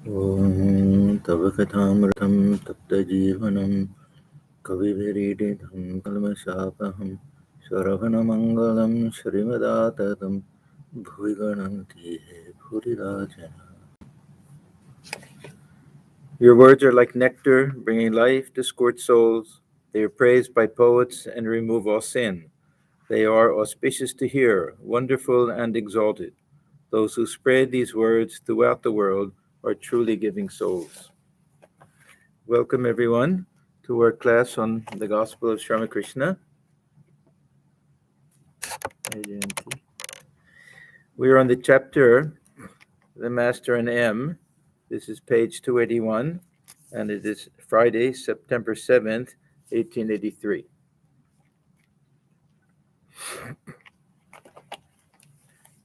ॐ तव कथामृतं तप्तजीवनं कविभिरीडितं कल्मषापहं श्रवणमङ्गलं श्रीमदाततं भुवि गणन्ति ये भूरिदा जना. Your words are like nectar, bringing life to scorched souls. They are praised by poets and remove all sin. They are auspicious to hear, wonderful and exalted. Those who spread these words throughout the world are truly giving souls. Welcome, everyone, to our class on the Gospel of Ramakrishna. We are on the chapter, The Master and M. This is page 281, and it is Friday, September 7th, 1883.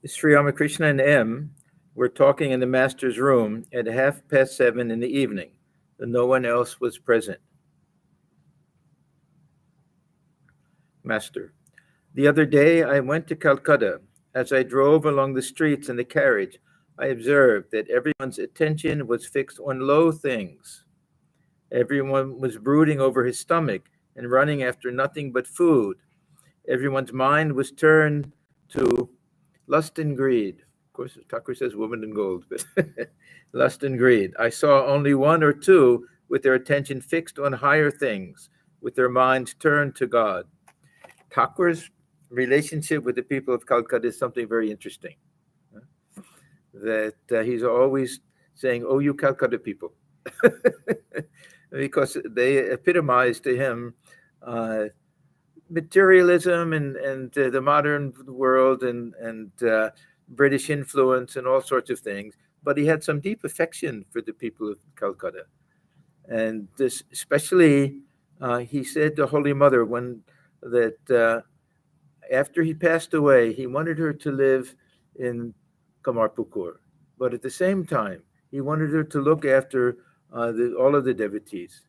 Sri Ramakrishna and M were talking in the Master's room at 7:30 in the evening. No one else was present. Master: The other day I went to Calcutta. As I drove along the streets in the carriage, I observed that everyone's attention was fixed on low things. Everyone was brooding over his stomach and running after nothing but food. Everyone's mind was turned to lust and greed. Of course, Thakur says woman and gold, but lust and greed. I saw only one or two with their attention fixed on higher things, with their minds turned to God. Thakur's relationship with the people of Calcutta is something very interesting. That he's always saying, "Oh, you Calcutta people," because they epitomize to him materialism and the modern world and British influence and all sorts of things. But he had some deep affection for the people of Calcutta, and this especially he said to Holy Mother that after he passed away, he wanted her to live in Kamarpukur, but at the same time, he wanted her to look after all of the devotees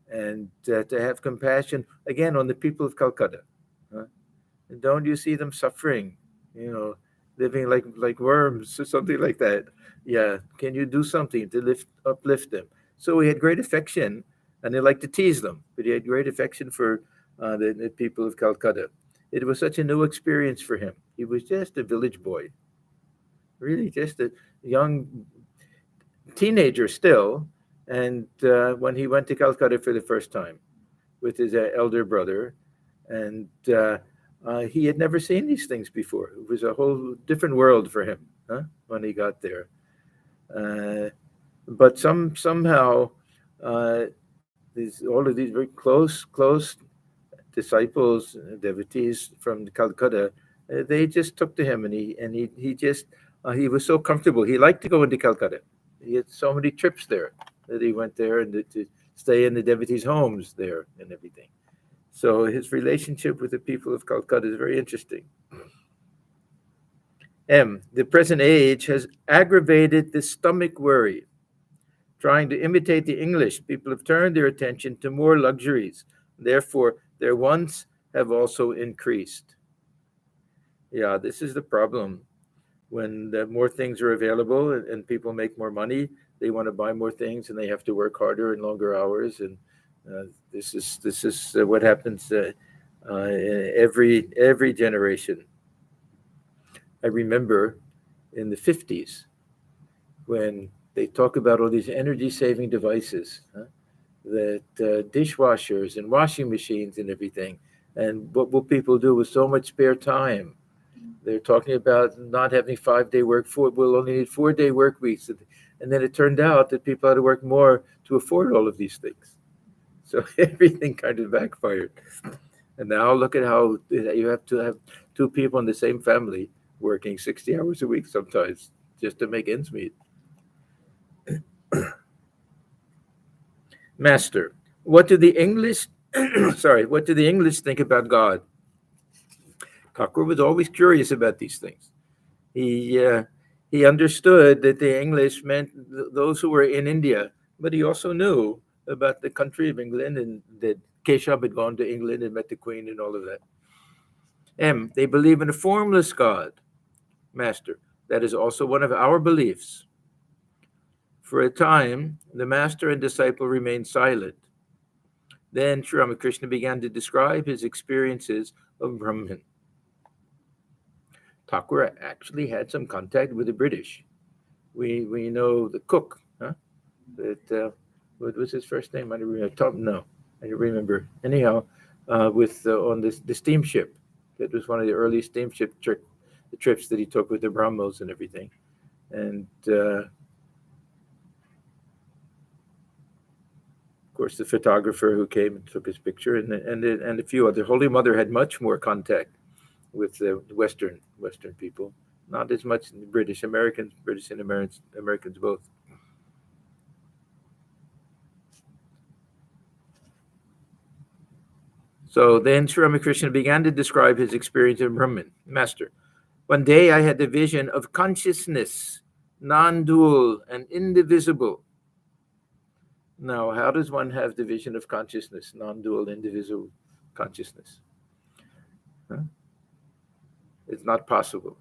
and to have compassion again on the people of Calcutta. And don't you see them suffering, living like worms or something like that? Yeah, can you do something to uplift them? So he had great affection, and he liked to tease them, but he had great affection for the people of Calcutta. It was such a new experience for him. He was just a village boy, really just a young teenager still. And when he went to Calcutta for the first time with his elder brother, and he had never seen these things before. It was a whole different world for him when he got there. But somehow, all of these very close disciples, devotees from Calcutta, they just took to him, and he was so comfortable. He liked to go into Calcutta. He had so many trips there that he went there and to stay in the devotees' homes there and everything. So his relationship with the people of Calcutta is very interesting. M. The present age has aggravated the stomach worry. Trying to imitate the English, people have turned their attention to more luxuries. Therefore, their wants have also increased. Yeah, this is the problem. When more things are available and people make more money, they want to buy more things and they have to work harder and longer hours. And this is what happens every generation. I remember in the 50s when they talk about all these energy-saving devices, that dishwashers and washing machines and everything. And what will people do with so much spare time? They're talking about not having 5-day work. We'll only need 4-day work weeks. And then it turned out that people had to work more to afford all of these things. So everything kind of backfired. And now look at how you have to have two people in the same family working 60 hours a week sometimes just to make ends meet. Master, what do the English think about God? Thakur was always curious about these things. He understood that the English meant those who were in India, but he also knew about the country of England and that Keshav had gone to England and met the Queen and all of that. M. They believe in a formless God. Master, that is also one of our beliefs. For a time, the master and disciple remained silent. Then Sri Ramakrishna began to describe his experiences of Brahman. Thakur actually had some contact with the British. We know the cook, huh? That what was his first name? I don't remember. No, I don't remember. Anyhow, with on the steamship, that was one of the early steamship trips that he took with the Brahmos and everything, and of course the photographer who came and took his picture, and a few other. Holy Mother had much more contact with the Western people, not as much British and Americans both. So then Sri Ramakrishna began to describe his experience of Brahman. Master, one day I had the vision of consciousness, non-dual and indivisible. Now, how does one have the vision of consciousness, non-dual, indivisible consciousness? Huh? It's not possible.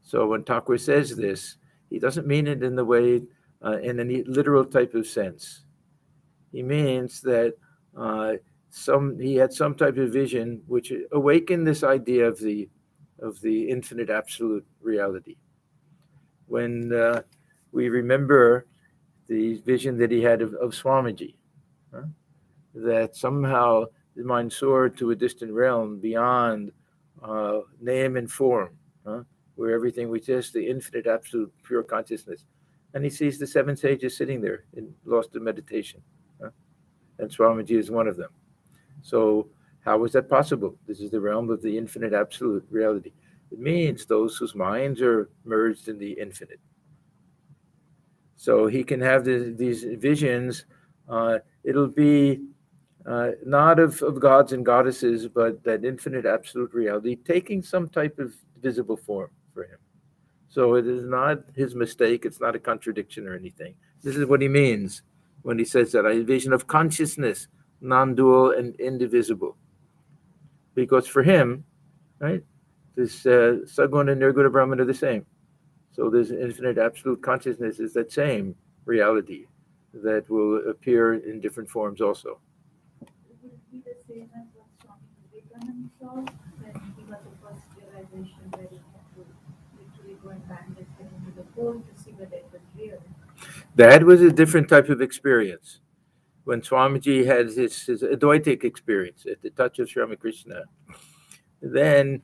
So when Thakur says this, he doesn't mean it in the way, in any literal type of sense. He means that he had some type of vision which awakened this idea of the infinite absolute reality. When we remember the vision that he had of Swamiji, that somehow the mind soared to a distant realm beyond name and form, where everything was just the infinite absolute pure consciousness. And he sees the seven sages sitting there lost in meditation. And Swamiji is one of them. So how is that possible? This is the realm of the infinite absolute reality. It means those whose minds are merged in the infinite. So he can have these visions. It'll be not of gods and goddesses, but that infinite absolute reality taking some type of visible form for him. So it is not his mistake. It's not a contradiction or anything. This is what he means when he says that a vision of consciousness, non-dual and indivisible. Because for him, right, this Saguna and Nirguna Brahman are the same. So this infinite absolute consciousness is that same reality that will appear in different forms also. Would it be the same as what Swami Vivekananda saw when he got the first realization where he had to literally go and bang his head into the pole to see whether it was real? That was a different type of experience. When Swamiji had his Advaitic experience at the touch of Sri Ramakrishna, then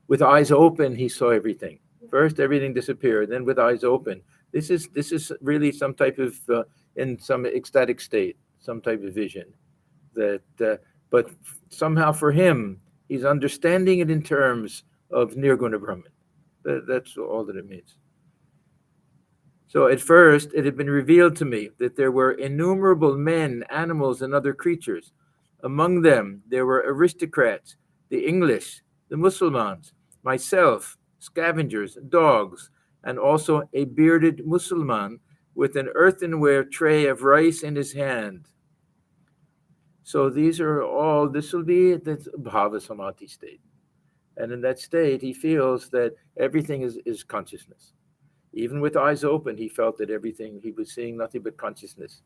with eyes open, he saw everything. First, everything disappeared. Then, with eyes open, this is really some type of in some ecstatic state, some type of vision. But somehow for him, he's understanding it in terms of Nirguna Brahman. That's all that it means. So at first, it had been revealed to me that there were innumerable men, animals, and other creatures. Among them, there were aristocrats, the English, the Mussulmans, myself, scavengers, dogs, and also a bearded Mussulman with an earthenware tray of rice in his hand. So this will be the Bhava Samadhi state. And in that state, he feels that everything is consciousness. Even with eyes open, he felt that everything, he was seeing nothing but consciousness.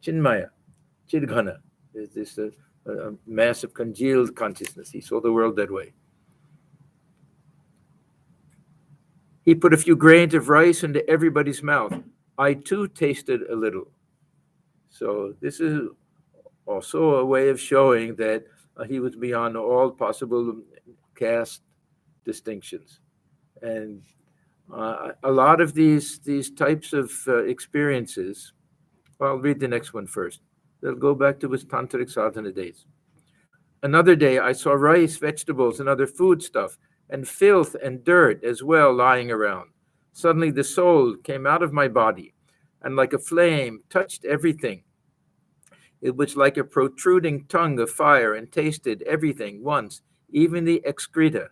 Chinmaya, Chidghana, is this a mass of congealed consciousness. He saw the world that way. He put a few grains of rice into everybody's mouth. I too tasted a little. So this is also a way of showing that he was beyond all possible caste distinctions. And a lot of these types of experiences, well, I'll read the next one first. They'll go back to his tantric sadhana days. Another day, I saw rice, vegetables, and other food stuff, and filth and dirt as well lying around. Suddenly the soul came out of my body, and like a flame touched everything. It was like a protruding tongue of fire and tasted everything once, even the excreta.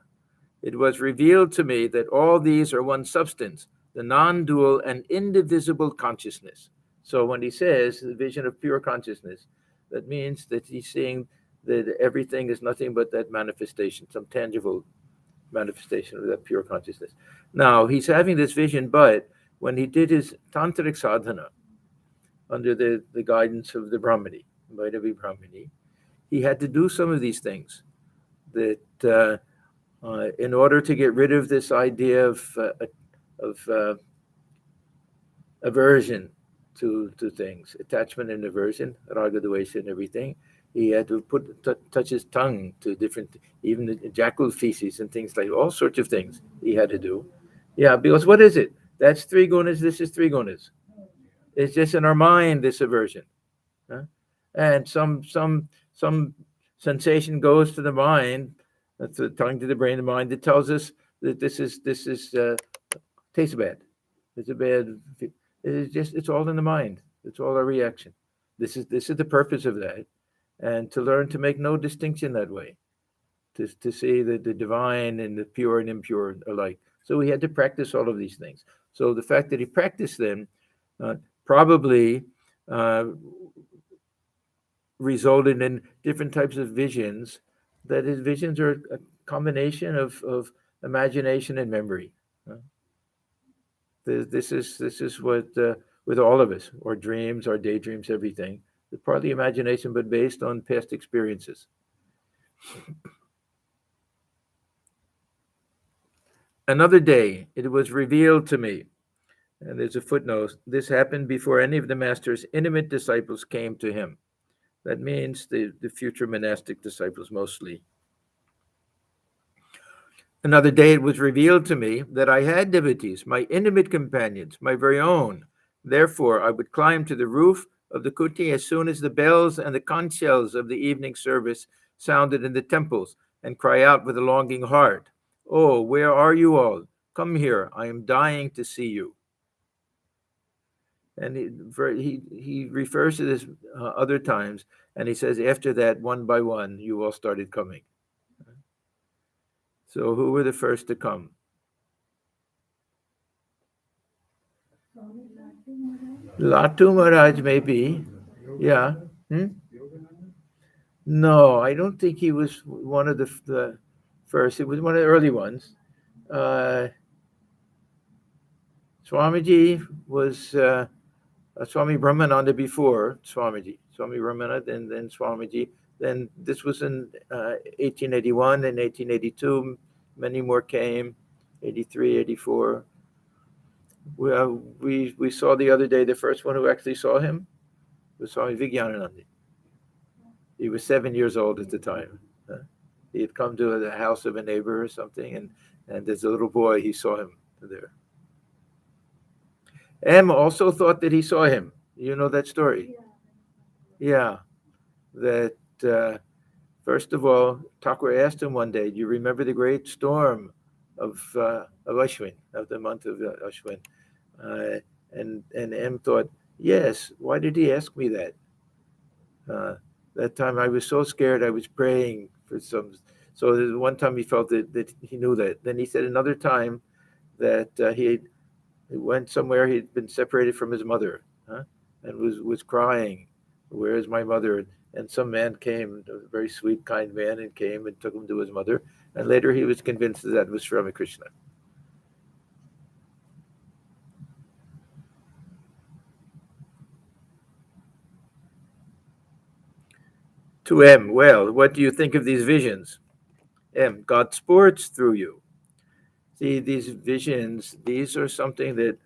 It was revealed to me that all these are one substance, the non-dual and indivisible consciousness. So when he says the vision of pure consciousness, that means that he's seeing that everything is nothing but that manifestation, some tangible manifestation of that pure consciousness. Now, he's having this vision, but when he did his tantric sadhana under the guidance of the Brahmani, Vaidhi Brahmani, he had to do some of these things that in order to get rid of this idea of aversion to things, attachment and aversion, raga, dvesha, and everything. He had to touch his tongue to different, even the jackal feces and things like all sorts of things he had to do. Yeah, because what is it? That's three gunas. This is three gunas. It's just in our mind, this aversion, huh? And some sensation goes to the mind, that's the tongue to the brain, the mind, that tells us that this is tastes bad. It's a bad. It's all in the mind. It's all a reaction. This is the purpose of that, and to learn to make no distinction that way, to see the divine and the pure and impure alike. So he had to practice all of these things. So the fact that he practiced them probably resulted in different types of visions. That his visions are a combination of imagination and memory. This is what with all of us, our dreams, our daydreams, everything. It's partly imagination, but based on past experiences. Another day, it was revealed to me, and there's a footnote, this happened before any of the master's intimate disciples came to him. That means the future monastic disciples mostly. Another day it was revealed to me that I had devotees, my intimate companions, my very own. Therefore, I would climb to the roof of the kuti as soon as the bells and the conch shells of the evening service sounded in the temples and cry out with a longing heart, "Oh, where are you all? Come here, I am dying to see you." And he refers to this other times, and he says, after that, one by one, you all started coming. So who were the first to come? Latu Maharaj, maybe. Yeah. No, I don't think he was one of the first. It was one of the early ones. Swamiji was Swami Brahmananda before Swamiji. Swami Brahmananda, and then Swamiji. Then this was in 1881 and 1882. Many more came, 83, 84. We saw the other day, the first one who actually saw him was Swami Vijnanananda. He was 7 years old at the time. He had come to the house of a neighbor or something, and as a little boy, he saw him there. M also thought that he saw him. You know that story? Yeah. That first of all, Thakur asked him one day, "Do you remember the great storm of Ashwin, of the month of Ashwin?" And M thought, "Yes. Why did he ask me that?" That time I was so scared. I was praying for some. So one time he felt that he knew that. Then he said another time that he went somewhere. He'd been separated from his mother, and was crying. "Where is my mother?" And some man came, a very sweet, kind man, and came and took him to his mother. And later he was convinced that was Ramakrishna. To M, well, what do you think of these visions? M, God sports through you. See, these visions, these are something that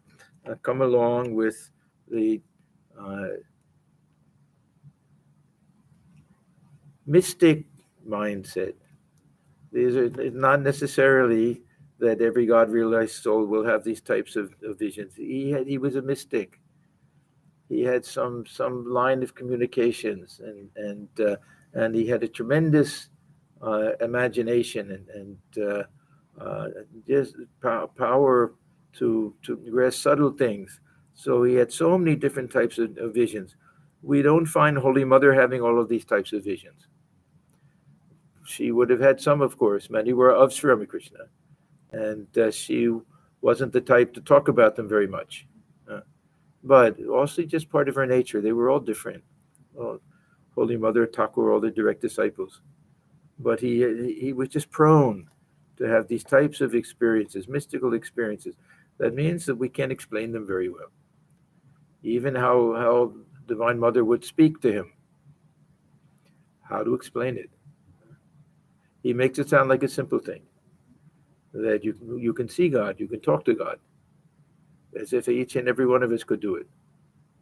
come along with the mystic mindset. These are not necessarily that every God-realized soul will have these types of visions. He was a mystic. He had some line of communications, and he had a tremendous imagination and just power to grasp subtle things. So he had so many different types of visions. We don't find Holy Mother having all of these types of visions. She would have had some, of course. Many were of Sri Ramakrishna, and she wasn't the type to talk about them very much. But also just part of her nature. They were all different. Holy Mother, Thakur, all the direct disciples. But he was just prone to have these types of experiences, mystical experiences. That means that we can't explain them very well. Even how Divine Mother would speak to him, how to explain it. He makes it sound like a simple thing, that you can see God, you can talk to God, as if each and every one of us could do it.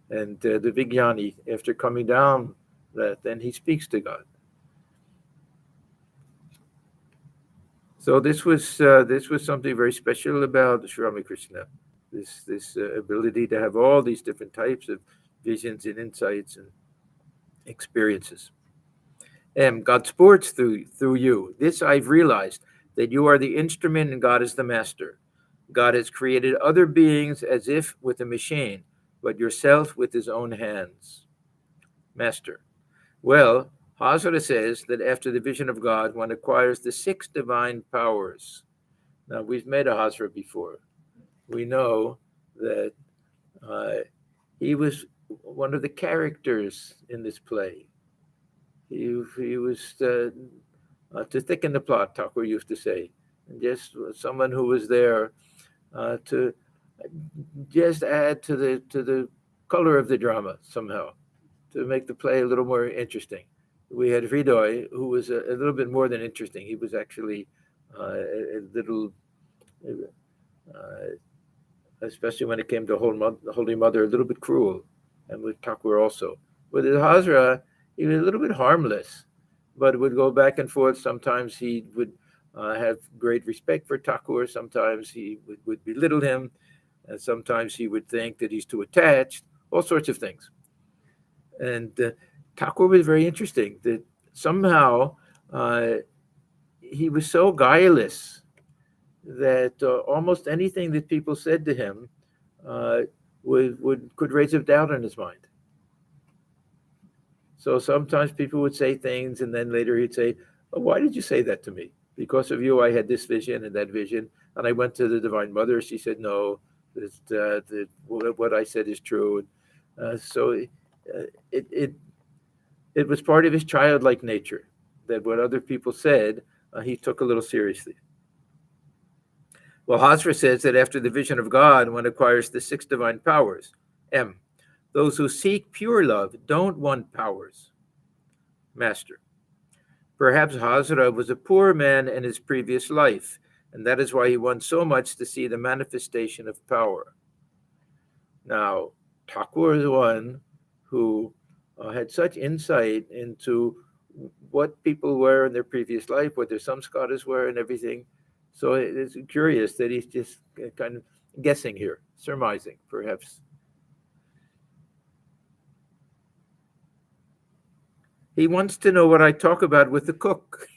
And the Vijnani, after coming down, that then he speaks to God. So this was something very special about Sri Ramakrishna, this ability to have all these different types of visions and insights and experiences. God sports through you. This I've realized, that you are the instrument and God is the master. God has created other beings as if with a machine, but yourself with his own hands. Master. Well, Hazara says that after the vision of God, one acquires the 6 divine powers. Now, we've met a Hazara before. We know that he was one of the characters in this play. He was to thicken the plot, Thakur used to say, and just someone who was there to just add to the color of the drama somehow, to make the play a little more interesting. We had Hridoy, who was a little bit more than interesting. He was actually a little, especially when it came to Holy Mother, a little bit cruel, and with Thakur also. With Hazra, he was a little bit harmless, but would go back and forth. Sometimes he would have great respect for Thakur. Sometimes he would belittle him. And sometimes he would think that he's too attached, all sorts of things. And Thakur was very interesting, that somehow he was so guileless that almost anything that people said to him could raise a doubt in his mind. So sometimes people would say things, and then later he'd say, "Oh, why did you say that to me? Because of you, I had this vision and that vision, and I went to the Divine Mother. She said no, that what I said is true." So it was part of his childlike nature, that what other people said, he took a little seriously. Well, Hazra says that after the vision of God, one acquires the 6 divine powers. M. Those who seek pure love don't want powers. Master. Perhaps Hazra was a poor man in his previous life, and that is why he wants so much to see the manifestation of power. Now, Thakur is one who had such insight into what people were in their previous life, what their samskaras were, and everything. So it's curious that he's just kind of guessing here, surmising, perhaps. He wants to know what I talk about with the cook.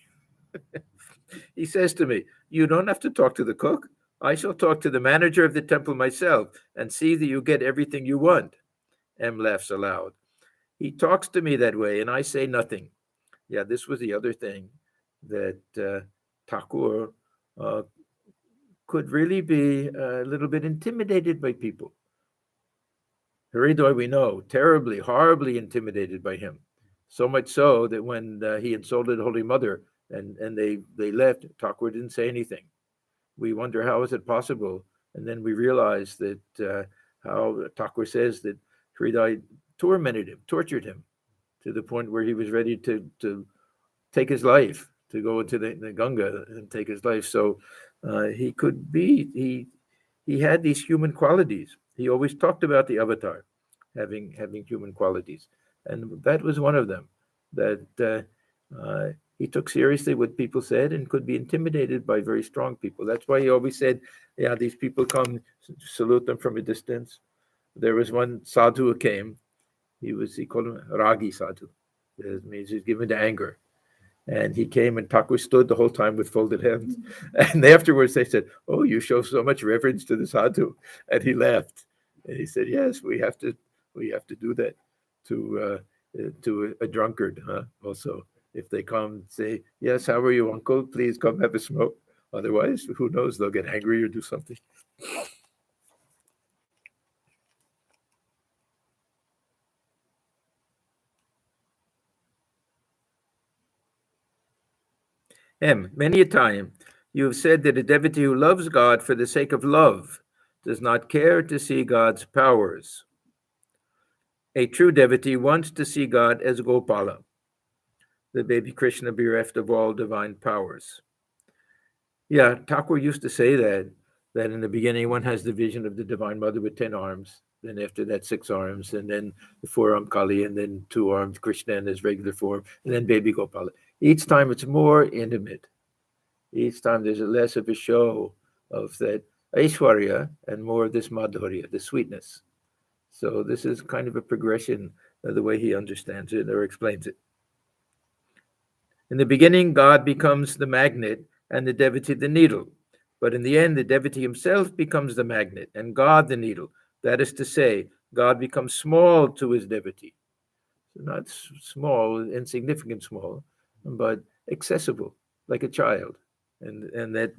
He says to me, "You don't have to talk to the cook. I shall talk to the manager of the temple myself and see that you get everything you want." M laughs aloud. He talks to me that way, and I say nothing. Yeah, this was the other thing, that Thakur could really be a little bit intimidated by people. Hridoy, we know, terribly, horribly intimidated by him. So much so that when he insulted Holy Mother and they left, Thakur didn't say anything. We wonder, how is it possible? And then we realize that how Thakur says that Hridoy tormented him, tortured him, to the point where he was ready to take his life, to go into the Ganga and take his life. So he could be, he had these human qualities. He always talked about the avatar having human qualities, and that was one of them. That he took seriously what people said and could be intimidated by very strong people. That's why he always said, "Yeah, these people come, salute them from a distance." There was one sadhu who came. He called him Ragi Sadhu. It means he's given to anger. And he came, and Thakur stood the whole time with folded hands. And afterwards they said, "Oh, you show so much reverence to the sadhu." And he laughed. And he said, "Yes, we have to do that to a drunkard, huh? Also, if they come, say, 'Yes, how are you, uncle? Please come have a smoke.' Otherwise, who knows, they'll get angry or do something." M. Many a time you have said that a devotee who loves God for the sake of love does not care to see God's powers. A true devotee wants to see God as Gopala, the baby Krishna bereft of all divine powers. Yeah, Thakur used to say that in the beginning one has the vision of the Divine Mother with 10 arms, then after that 6 arms, and then the 4-armed Kali, and then 2-armed Krishna in his regular form, and then baby Gopala. Each time it's more intimate. Each time there's less of a show of that Aishwarya and more of this Madhurya, the sweetness. So this is kind of a progression of the way he understands it or explains it. In the beginning, God becomes the magnet and the devotee the needle. But in the end, the devotee himself becomes the magnet and God the needle. That is to say, God becomes small to his devotee. So not small, insignificant small, but accessible, like a child. And that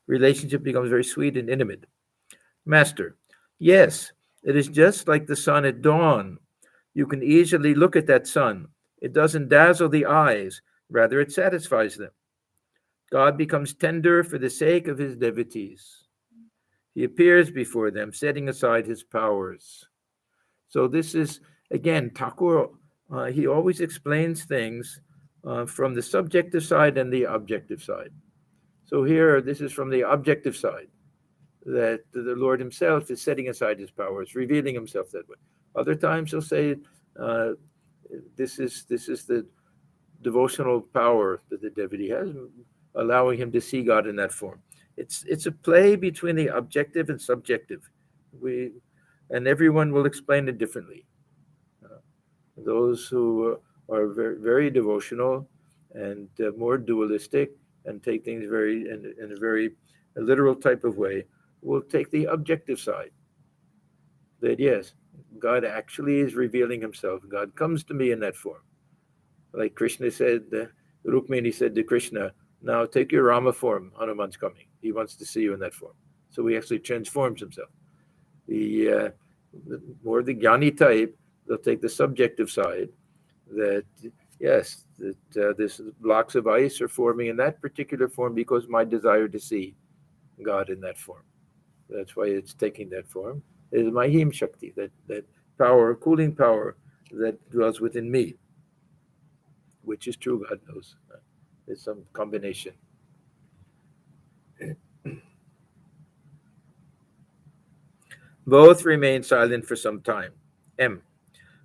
relationship becomes very sweet and intimate. Master, yes, it is just like the sun at dawn. You can easily look at that sun. It doesn't dazzle the eyes, rather, it satisfies them. God becomes tender for the sake of his devotees. He appears before them, setting aside his powers. So, this is, again, Thakur, he always explains things from the subjective side and the objective side. So, here, this is from the objective side, that the Lord himself is setting aside his powers, revealing himself that way. Other times he'll say, this is the devotional power that the devotee has, allowing him to see God in that form. It's a play between the objective and subjective. And everyone will explain it differently. Those who are very, very devotional and more dualistic and take things very in a very literal type of way will take the objective side. That yes, God actually is revealing himself. God comes to me in that form. Like Krishna said, Rukmini said to Krishna, now take your Rama form, Hanuman's coming. He wants to see you in that form. So he actually transforms himself. The more the Jnani type, they'll take the subjective side that, yes, that this blocks of ice are forming in that particular form because my desire to see God in that form. That's why it's taking that form. It is my Him Shakti, that power, cooling power that dwells within me, which is true, God knows. There's some combination. Both remain silent for some time. M.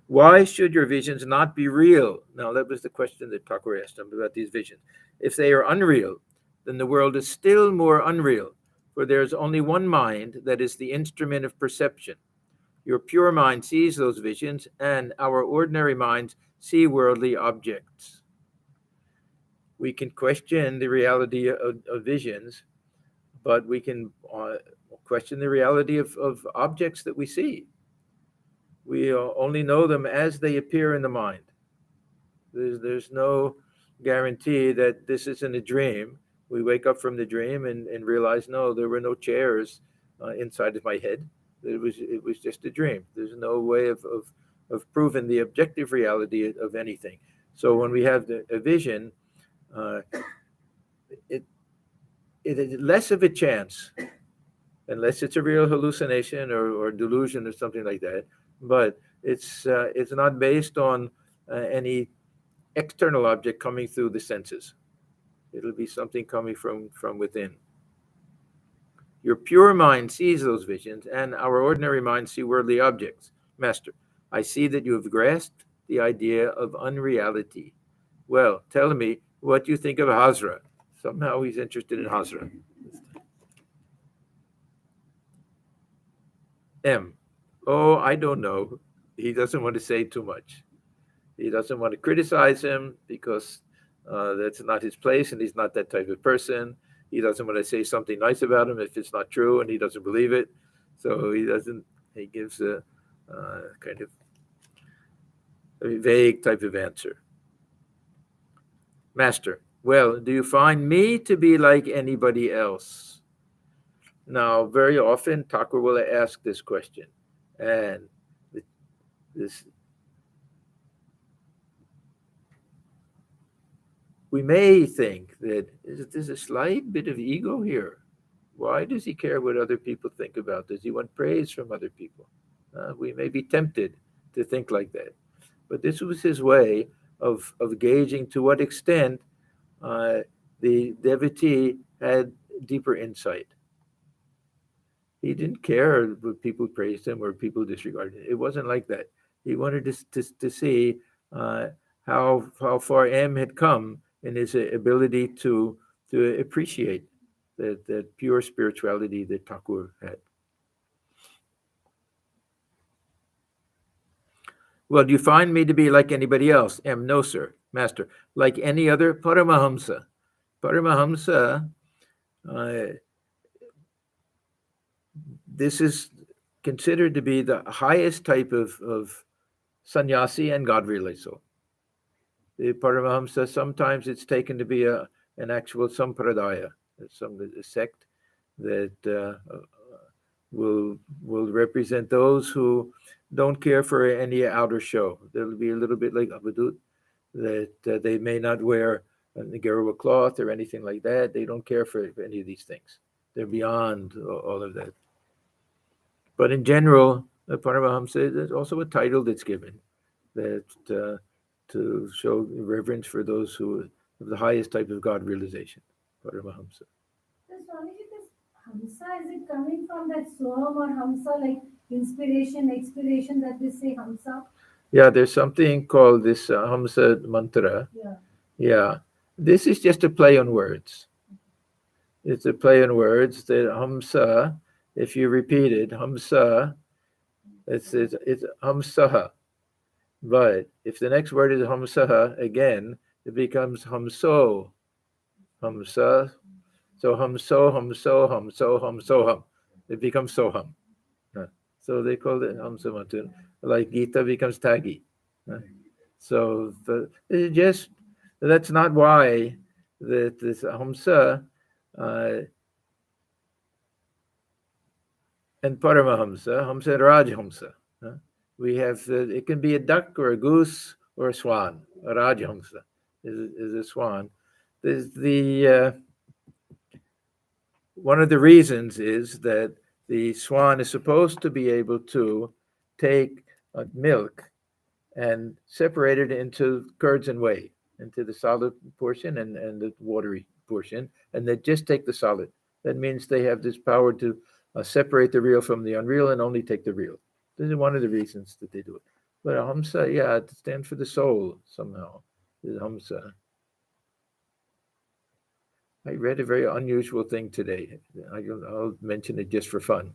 Why should your visions not be real? Now, that was the question that Thakur asked him about these visions. If they are unreal, then the world is still more unreal, for there is only one mind that is the instrument of perception. Your pure mind sees those visions, and our ordinary minds see worldly objects. We can question the reality of visions, but we can question the reality of objects that we see. We only know them as they appear in the mind. There's no guarantee that this isn't a dream. We wake up from the dream and realize, no, there were no chairs inside of my head. It was just a dream. There's no way of proving the objective reality of anything. So when we have a vision, it is less of a chance, unless it's a real hallucination or delusion or something like that. But it's not based on any external object coming through the senses. It'll be something coming from within. Your pure mind sees those visions, and our ordinary mind see worldly objects. Master, I see that you have grasped the idea of unreality. Well, tell me what you think of Hazra. Somehow he's interested in Hazra. M. Oh, I don't know. He doesn't want to say too much. He doesn't want to criticize him because that's not his place and he's not that type of person. He doesn't want to say something nice about him if it's not true and he doesn't believe it. So he gives a kind of a vague type of answer. Master, well, do you find me to be like anybody else? Now, very often, Thakur will ask this question. And we may think that there's a slight bit of ego here. Why does he care what other people think about? Does he want praise from other people? We may be tempted to think like that. But this was his way of gauging to what extent the devotee had deeper insight. He didn't care if people praised him or people disregarded him. It wasn't like that. He wanted to see uh, how far M had come in his ability to appreciate that pure spirituality that Thakur had. Well, do you find me to be like anybody else? M, no, sir, master. Like any other Paramahamsa. Paramahamsa, uh, this is considered to be the highest type of sannyasi and God relay soul. The Paramahamsa, sometimes it's taken to be an actual sampradaya, a sect that will represent those who don't care for any outer show. They'll be a little bit like Abadut, that they may not wear the Geruva cloth or anything like that. They don't care for any of these things. They're beyond all of that. But in general, the Paramahamsa, there's also a title that's given that to show reverence for those who have the highest type of God realization, Paramahamsa. So, Swamiji, this Hamsa, is it coming from that Swam or Hamsa, like inspiration, expiration that they say Hamsa? Yeah, there's something called this Hamsa mantra. Yeah. Yeah, this is just a play on words. It's a play on words. The Hamsa, if you repeat it, Hamsa, it's Hamsaha. But if the next word is Hamsaha again, it becomes Hamso. Hamsa. So Hamso, Hamso, Hamso, Hamsoham. It becomes Soham. So they call it Hamsa mantra. Like Gita becomes Tagi. So just that's not why that this Hamsa and Paramahamsa, Hamsa and Rajhamsa. We have it can be a duck or a goose or a swan. A Rajhamsa is a swan. There's the one of the reasons is that the swan is supposed to be able to take milk and separate it into curds and whey, into the solid portion and the watery portion, and they just take the solid. That means they have this power to separate the real from the unreal and only take the real. This is one of the reasons that they do it. But Hamsa, yeah, it stands for the soul somehow. The Hamsa. I read a very unusual thing today. I'll mention it just for fun.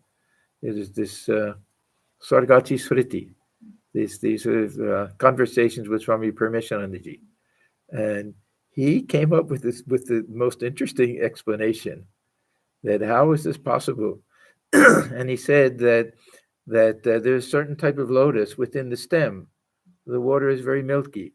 It is this Sargati Smriti, these sort of conversations with Swami Paramehanandaji. And he came up with the most interesting explanation that how is this possible? And he said that there's a certain type of lotus within the stem. The water is very milky,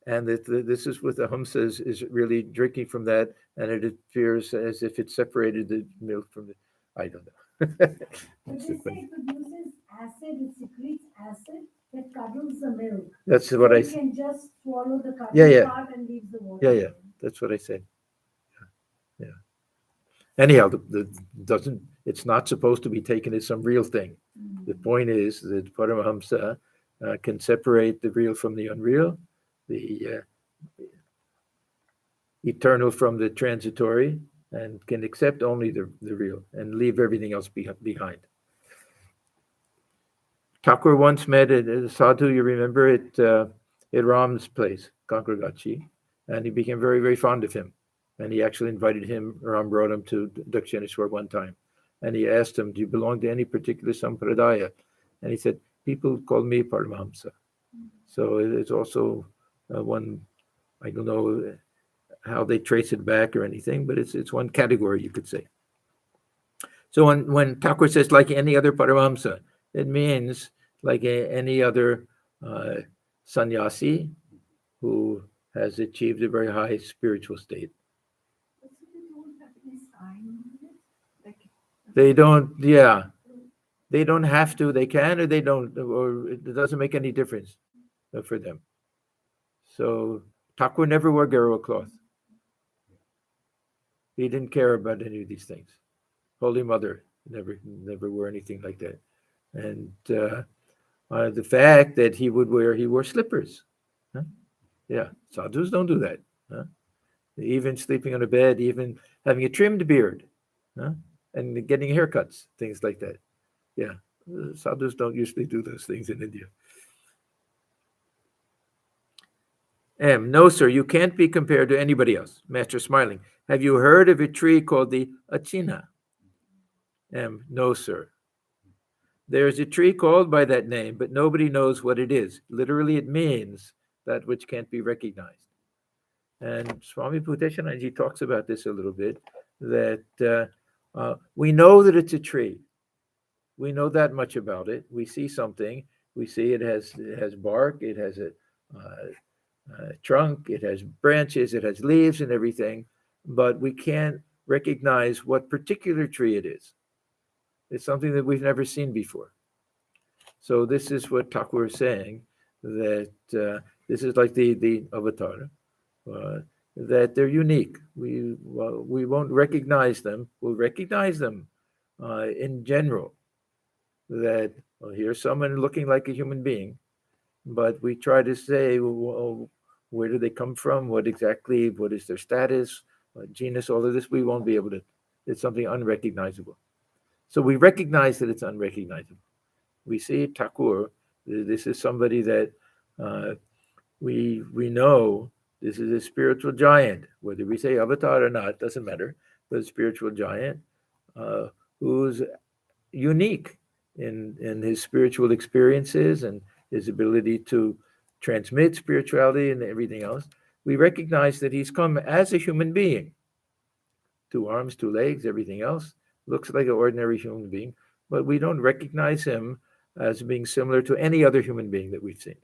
and that this is what the Hamsa is really drinking from that, and it appears as if it separated the milk from the. I don't know. But they say it produces acid, it secretes acid that curdles the milk. That's So what I it said. can just swallow the Yeah, curdled yeah. part and leaves the water. Yeah. That's what I said. Yeah. Anyhow, doesn't it's not supposed to be taken as some real thing. The point is that Paramahamsa can separate the real from the unreal, the eternal from the transitory, and can accept only the real and leave everything else behind. Thakur once met a sadhu, you remember, at Ram's place, Kankaragachi, and he became very, very fond of him. And he actually invited him, Ram brought him to Dakshineshwar one time. And he asked him, do you belong to any particular sampradaya? And he said, people call me Paramahamsa. So it's also one, I don't know how they trace it back or anything, but it's one category, you could say. So when Thakur says like any other Paramahamsa, it means like any other sannyasi who has achieved a very high spiritual state. But so they don't have any sign on it? Like, They don't, yeah, they don't have to. They can or they don't, or it doesn't make any difference for them. So Thakur never wore Geruva cloth. He didn't care about any of these things. Holy Mother. Never wore anything like that. And the fact that he wore slippers. Huh? Yeah, sadhus don't do that. Huh? Even sleeping on a bed, even having a trimmed beard, huh? And getting haircuts, things like that. Yeah, sadhus don't usually do those things in India. M, no, sir, you can't be compared to anybody else. Master smiling. Have you heard of a tree called the achina? M, no, sir. There is a tree called by that name, but nobody knows what it is. Literally, it means that which can't be recognized. And Swami Bhuteshananji talks about this a little bit, that we know that it's a tree. We know that much about it. We see something. We see it has bark. It has a trunk. It has branches. It has leaves and everything. But we can't recognize what particular tree it is. It's something that we've never seen before. So this is what Thakur is saying, that this is like the avatar, that they're unique. We won't recognize them. We'll recognize them in general, that here's someone looking like a human being, but we try to say, well, where do they come from? What is their status, genus, all of this, we won't be able to. It's something unrecognizable. So we recognize that it's unrecognizable. We see Thakur, this is somebody that we know this is a spiritual giant, whether we say avatar or not, doesn't matter, but a spiritual giant who's unique in his spiritual experiences and his ability to transmit spirituality and everything else. We recognize that he's come as a human being, 2 arms, 2 legs, everything else, looks like an ordinary human being, but we don't recognize him as being similar to any other human being that we've seen.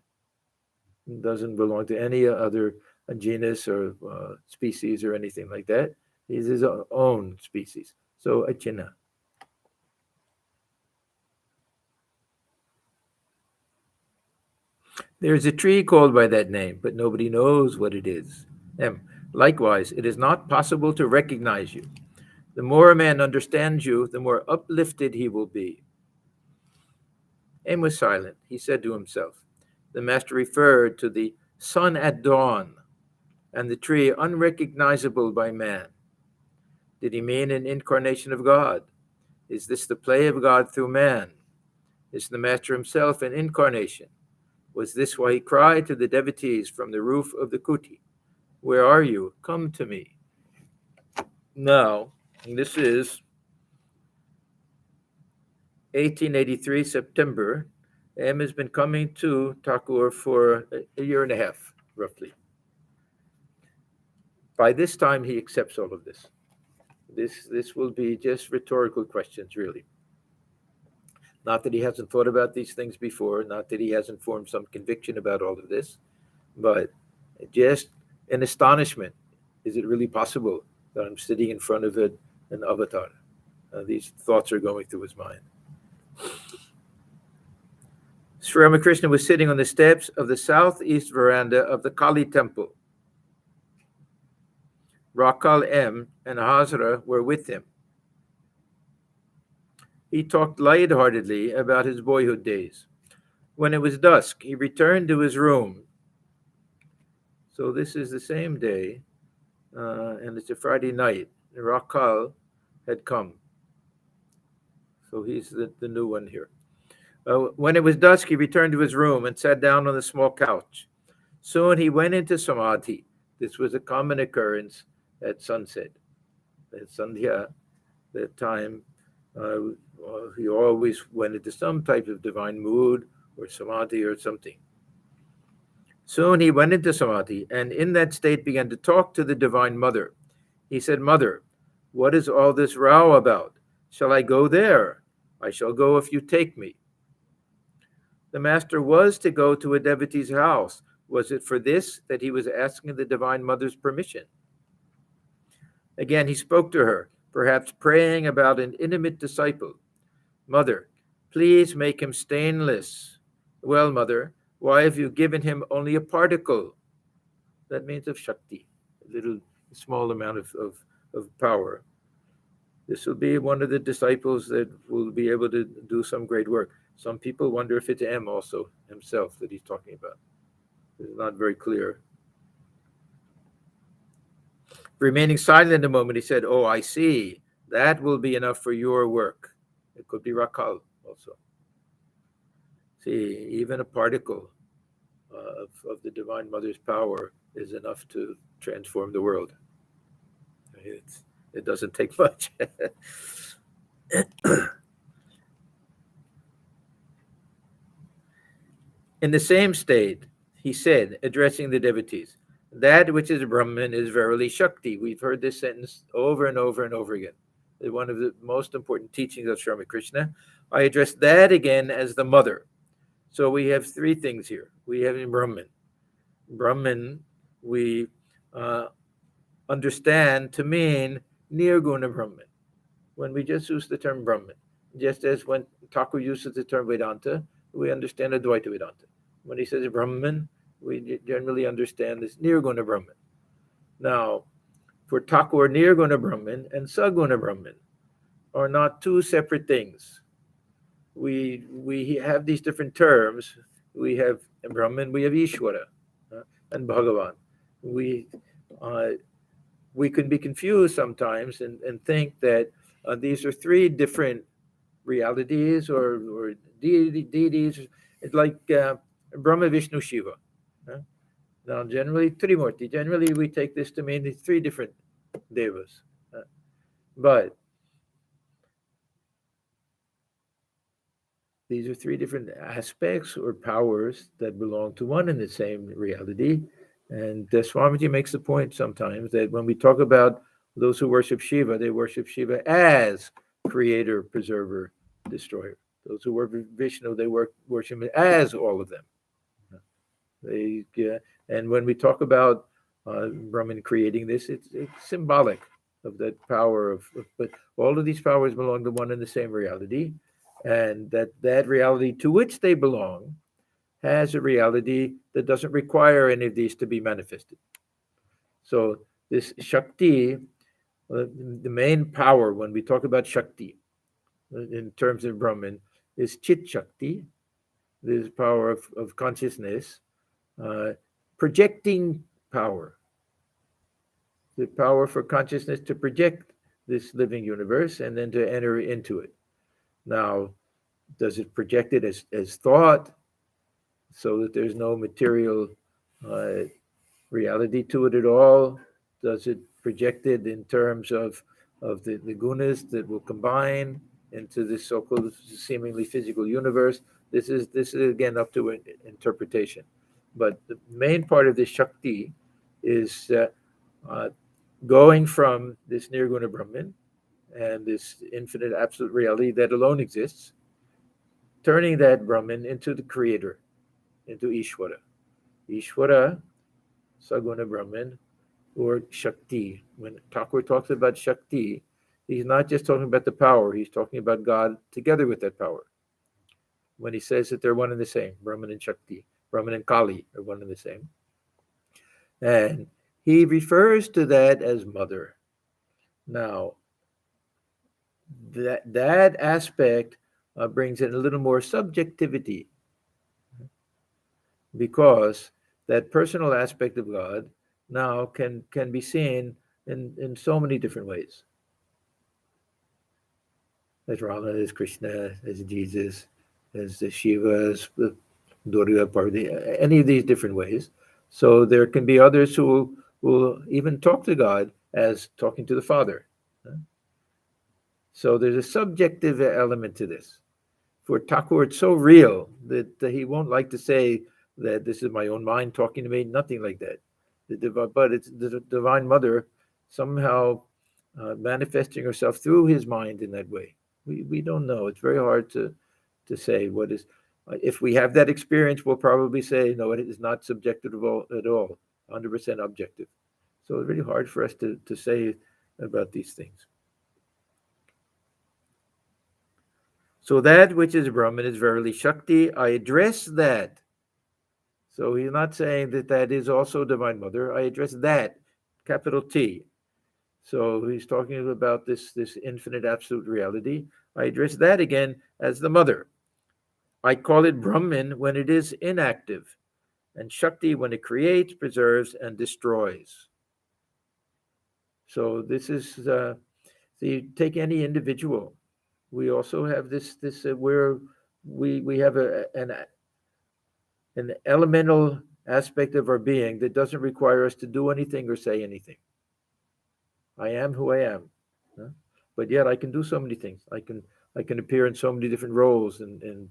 He doesn't belong to any other genus or species or anything like that. He's his own species. So achina. There's a tree called by that name, but nobody knows what it is. M. Likewise, it is not possible to recognize you. The more a man understands you, the more uplifted he will be. M was silent. He said to himself. The master referred to the sun at dawn and the tree unrecognizable by man. Did he mean an incarnation of God? Is this the play of God through man? Is the master himself an incarnation? Was this why he cried to the devotees from the roof of the kuti? Where are you? Come to me. Now, this is 1883, September. M has been coming to Thakur for a year and a half, roughly. By this time, he accepts all of this. This will be just rhetorical questions, really. Not that he hasn't thought about these things before, not that he hasn't formed some conviction about all of this, but just an astonishment. Is it really possible that I'm sitting in front of an avatar? These thoughts are going through his mind. Sri Ramakrishna was sitting on the steps of the southeast veranda of the Kali temple. Rakal M and Hazra were with him. He talked lightheartedly about his boyhood days. When it was dusk, he returned to his room. So this is the same day, and it's a Friday night. Rakal had come. So he's the new one here. When it was dusk, he returned to his room and sat down on a small couch. Soon he went into samadhi. This was a common occurrence at sunset. At Sandhya, that time, he always went into some type of divine mood or samadhi or something. Soon he went into samadhi and in that state began to talk to the Divine Mother. He said, Mother, what is all this row about? Shall I go there? I shall go if you take me. The master was to go to a devotee's house. Was it for this that he was asking the Divine Mother's permission? Again, he spoke to her, perhaps praying about an intimate disciple. Mother, please make him stainless. Well, Mother, why have you given him only a particle? That means of Shakti, a little small amount of power. This will be one of the disciples that will be able to do some great work. Some people wonder if it's M also, himself, that he's talking about. It's not very clear. Remaining silent a moment, he said, "Oh, I see. That will be enough for your work." It could be Rakal also. See, even a particle of the Divine Mother's power is enough to transform the world. It doesn't take much. In the same state, he said, addressing the devotees, "That which is Brahman is verily Shakti." We've heard this sentence over and over and over again. One of the most important teachings of Ramakrishna. I address that again as the mother. So we have three things here. We have in Brahman. Brahman, we understand to mean Nirguna Brahman. When we just use the term Brahman, just as when Thakur uses the term Vedanta, we understand Advaita Vedanta. When he says Brahman, we generally understand this Nirguna Brahman. Now, for Thakur, Nirguna Brahman and Saguna Brahman are not two separate things. We have these different terms. We have Brahman, we have Ishvara, and Bhagavan. We can be confused sometimes and think that these are three different realities or deities. It's like Brahma, Vishnu, Shiva. Now, generally, Trimurti. Generally, we take this to mean these three different devas. But these are three different aspects or powers that belong to one and the same reality. And Swamiji makes the point sometimes that when we talk about those who worship Shiva, they worship Shiva as creator, preserver, destroyer. Those who worship Vishnu, they worship him as all of them. And when we talk about Brahman creating this, it's symbolic of that power but all of these powers belong to one and the same reality, and that reality to which they belong has a reality that doesn't require any of these to be manifested. So this Shakti, the main power when we talk about Shakti in terms of Brahman is Chit Shakti, this power of consciousness, projecting power, the power for consciousness to project this living universe and then to enter into it. Now, does it project it as thought so that there's no material reality to it at all? Does it project it in terms of the gunas that will combine into this so-called seemingly physical universe? This is again up to interpretation. But the main part of this Shakti is going from this Nirguna Brahman and this infinite absolute reality that alone exists, turning that Brahman into the creator, into Ishvara. Ishvara, Saguna Brahman, or Shakti. When Thakur talks about Shakti, he's not just talking about the power, he's talking about God together with that power. When he says that they're one and the same, Brahman and Shakti, Brahman and Kali are one and the same. And he refers to that as mother. Now, that aspect brings in a little more subjectivity, because that personal aspect of God now can be seen in so many different ways. As Rama, as Krishna, as Jesus, as Shiva, as Durga, Parvati, any of these different ways. So there can be others who will even talk to God as talking to the Father. So there's a subjective element to this. For Thakur, it's so real that he won't like to say that this is my own mind talking to me, nothing like that. But it's the Divine Mother somehow manifesting herself through his mind in that way. We don't know. It's very hard to say what is. If we have that experience, we'll probably say, no, it is not subjective at all, 100% objective. So it's really hard for us to say about these things. So that which is Brahman is verily Shakti. I address that. So he's not saying that is also Divine Mother. I address that, capital T. So he's talking about this infinite absolute reality. I address that again as the mother. I call it Brahman when it is inactive, and Shakti when it creates, preserves, and destroys. So this is so you take any individual. We also have this where we have an elemental aspect of our being that doesn't require us to do anything or say anything. I am who I am, huh? But yet I can do so many things. I can appear in so many different roles and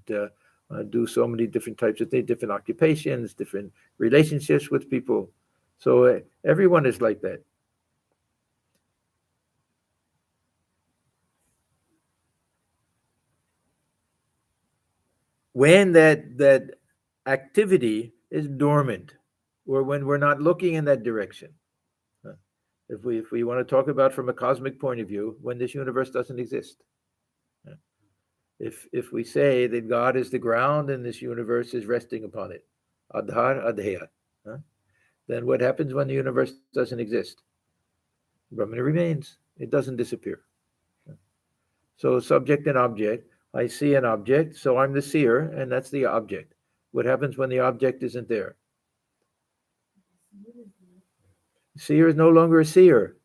do so many different types of things, different occupations, different relationships with people. So everyone is like that. When that activity is dormant, or when we're not looking in that direction. If we want to talk about from a cosmic point of view, when this universe doesn't exist. If we say that God is the ground and this universe is resting upon it, adhar adheya, then what happens when the universe doesn't exist? Brahman remains. It doesn't disappear. So subject and object. I see an object, so I'm the seer, and that's the object. What happens when the object isn't there? Seer is no longer a seer,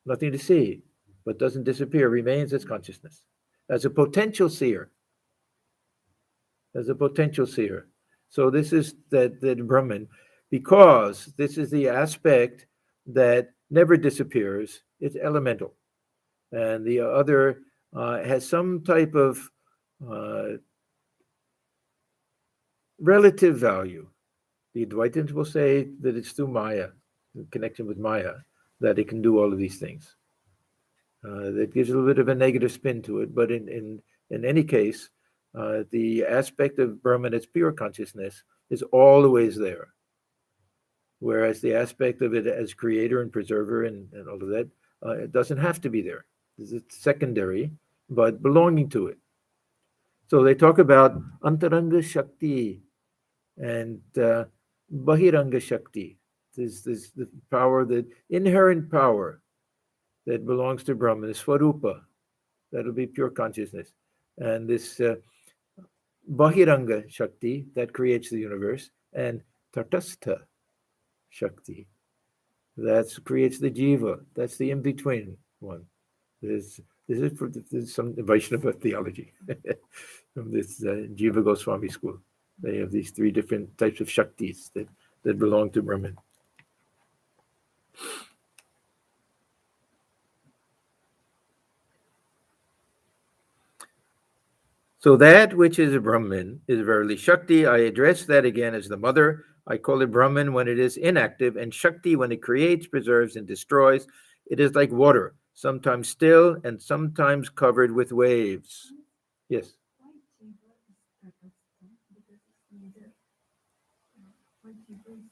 nothing to see, but doesn't disappear, remains as consciousness, as a potential seer. As a potential seer. So this is that Brahman, because this is the aspect that never disappears, it's elemental. And the other has some type of relative value. The Advaitins will say that it's through Maya, in connection with Maya, that it can do all of these things. That gives a little bit of a negative spin to it, but in any case, the aspect of Brahman as pure consciousness is always there. Whereas the aspect of it as creator and preserver and all of that, it doesn't have to be there. It's secondary, but belonging to it. So they talk about Antaranga Shakti and Bahiranga Shakti. This the power, the inherent power that belongs to Brahman, Swarupa, that'll be pure consciousness. And this Bahiranga Shakti that creates the universe, and Tatastha Shakti that creates the Jiva. That's the in-between one. This is some Vaishnava theology from this Jiva Goswami school. They have these three different types of Shaktis that belong to Brahman. So that which is a Brahman is verily Shakti. I address that again as the mother. I call it Brahman when it is inactive, and Shakti when it creates, preserves, and destroys. It is like water, sometimes still and sometimes covered with waves. Yes.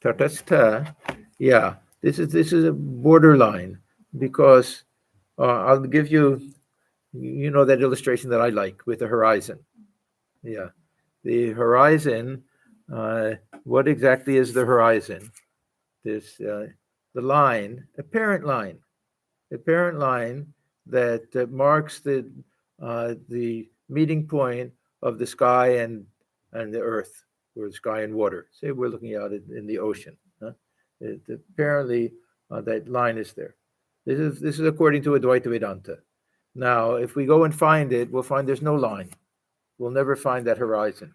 Tatastha, yeah. This is a borderline because I'll give you, you know, that illustration that I like with the horizon. Yeah, the horizon. What exactly is the horizon? This the line, apparent line that marks the meeting point of the sky and the earth, or the sky and water. Say we're looking out in the ocean. Apparently, that line is there. This is according to Advaita Vedanta. Now, if we go and find it, we'll find there's no line. We'll never find that horizon.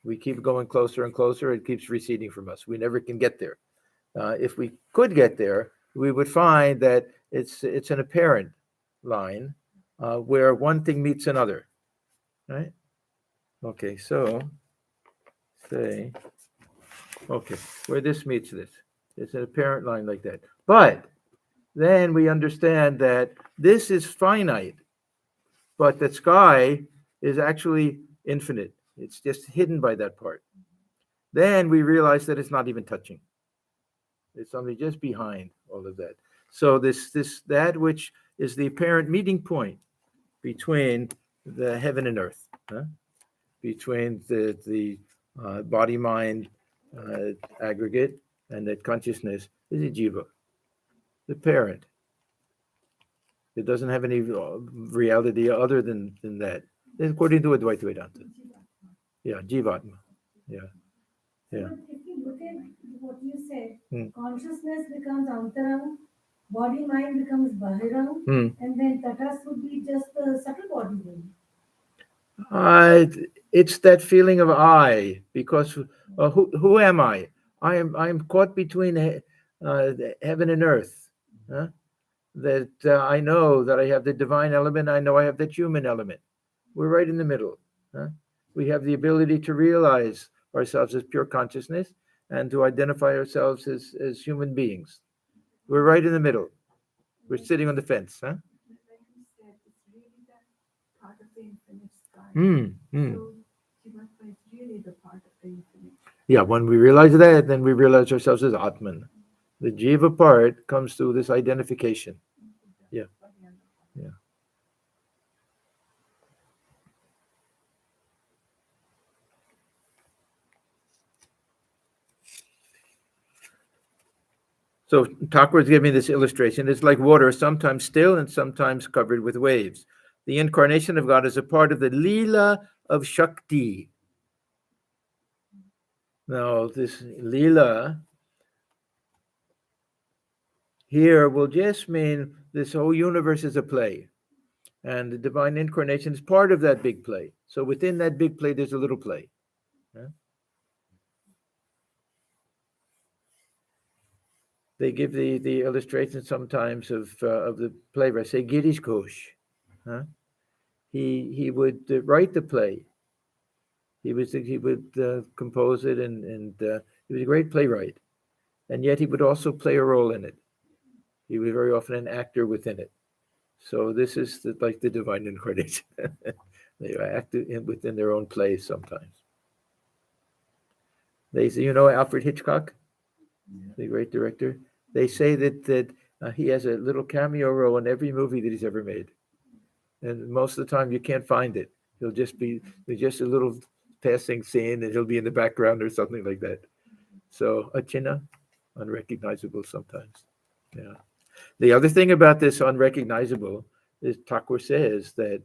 We keep going closer and closer. It keeps receding from us. We never can get there. If we could get there, we would find that it's an apparent line where one thing meets another, right? Okay, so say, okay, where this meets this. It's an apparent line like that. But then we understand that this is finite, but the sky is actually infinite. It's just hidden by that part. Then we realize that it's not even touching. It's only just behind all of that. So that which is the apparent meeting point between the heaven and earth, between the body mind aggregate and that consciousness is a jiva, the parent. It doesn't have any reality other than that, according to Advaita Vedanta. Yeah, Jivatma. Yeah. Yeah. But if you look at what you said, Hmm. consciousness becomes antarang, body mind becomes bahirang, Hmm. and then tatas would be just the subtle body then. It's that feeling of I, because who am I? I'm caught between heaven and earth. Huh? That I know that I have the divine element. I know I have that human element. We're right in the middle. Huh? We have the ability to realize ourselves as pure consciousness and to identify ourselves as human beings. We're right in the middle. We're sitting on the fence. Huh? Like you said, it's really that part of the infinite sky. Mm. So Jivatma is really the part of the infinite. Yeah, when we realize that, then we realize ourselves as Atman. The Jiva part comes to this identification. Yeah. Yeah. So Thakur is giving this illustration. It's like water, sometimes still and sometimes covered with waves. The incarnation of God is a part of the Leela of Shakti. Now, this Leela here will just mean this whole universe is a play. And the divine incarnation is part of that big play. So within that big play, there's a little play. Yeah? They give the illustration sometimes of the playwright. Say Girish Ghosh. Huh? He would write the play. He would compose it, and he was a great playwright. And yet he would also play a role in it. He was very often an actor within it. So this is like the divine incarnation. They act within their own plays sometimes. They say, Alfred Hitchcock, the great director. They say that he has a little cameo role in every movie that he's ever made, and most of the time you can't find it. He'll just be just a little passing scene, and he'll be in the background or something like that. So achina, unrecognizable sometimes. Yeah. The other thing about this unrecognizable is Thakur says that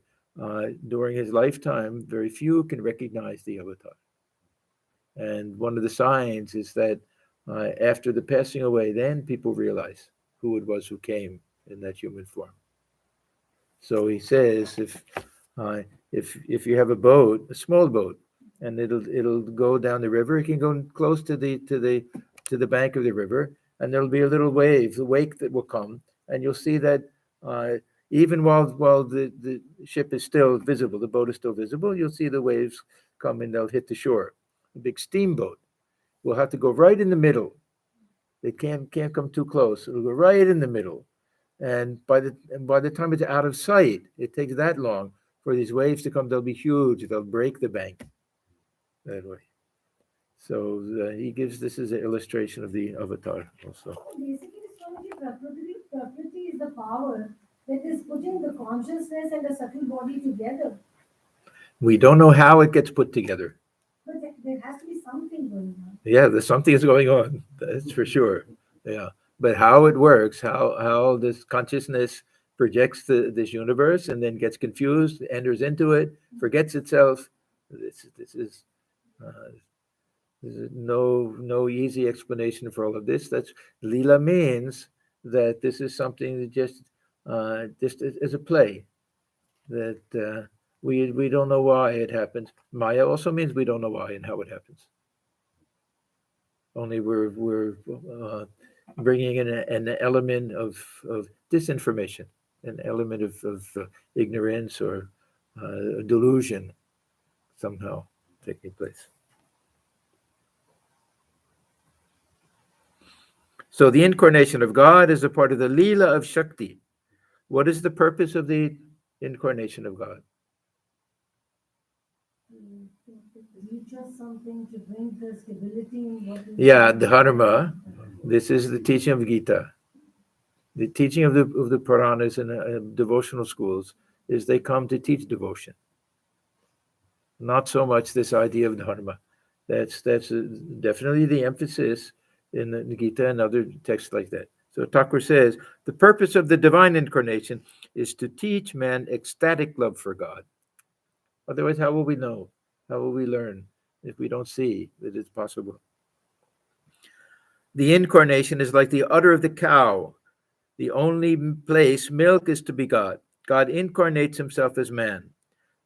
during his lifetime, very few can recognize the avatar. And one of the signs is that after the passing away, then people realize who it was who came in that human form. So he says, if you have a boat, a small boat, and it'll go down the river, it can go close to the bank of the river, and there'll be a little wave, the wake that will come, and you'll see that even while the ship is still visible, the boat is still visible, you'll see the waves come and they'll hit the shore. A big steamboat will have to go right in the middle. It can't come too close. It'll go right in the middle. And by the time it's out of sight, it takes that long for these waves to come. They'll be huge. They'll break the bank that way. So he gives this as an illustration of the avatar also. Basically, Swamiji, Prakriti is the power that is putting the consciousness and the subtle body together. We don't know how it gets put together. But there has to be something going on. Yeah, there's something is going on. That's for sure. Yeah, but how it works, how this consciousness projects this universe and then gets confused, enters into it, forgets itself. This is no easy explanation for all of this. That's Leela means that this is something that just is a play that we don't know why it happens. Maya also means we don't know why and how it happens. Only we're bringing in an element of disinformation, an element of ignorance or delusion somehow taking place. So the incarnation of God is a part of the Leela of Shakti. What is the purpose of the incarnation of God? Teach us something to bring the stability in what is. Yeah, dharma. This is the teaching of Gita. The teaching of the Puranas and devotional schools is they come to teach devotion. Not so much this idea of dharma. That's definitely the emphasis in the Gita and other texts like that. So Thakur says, the purpose of the divine incarnation is to teach man ecstatic love for God. Otherwise, how will we know? How will we learn if we don't see that it's possible? The incarnation is like the udder of the cow. The only place milk is to be God. God incarnates himself as man.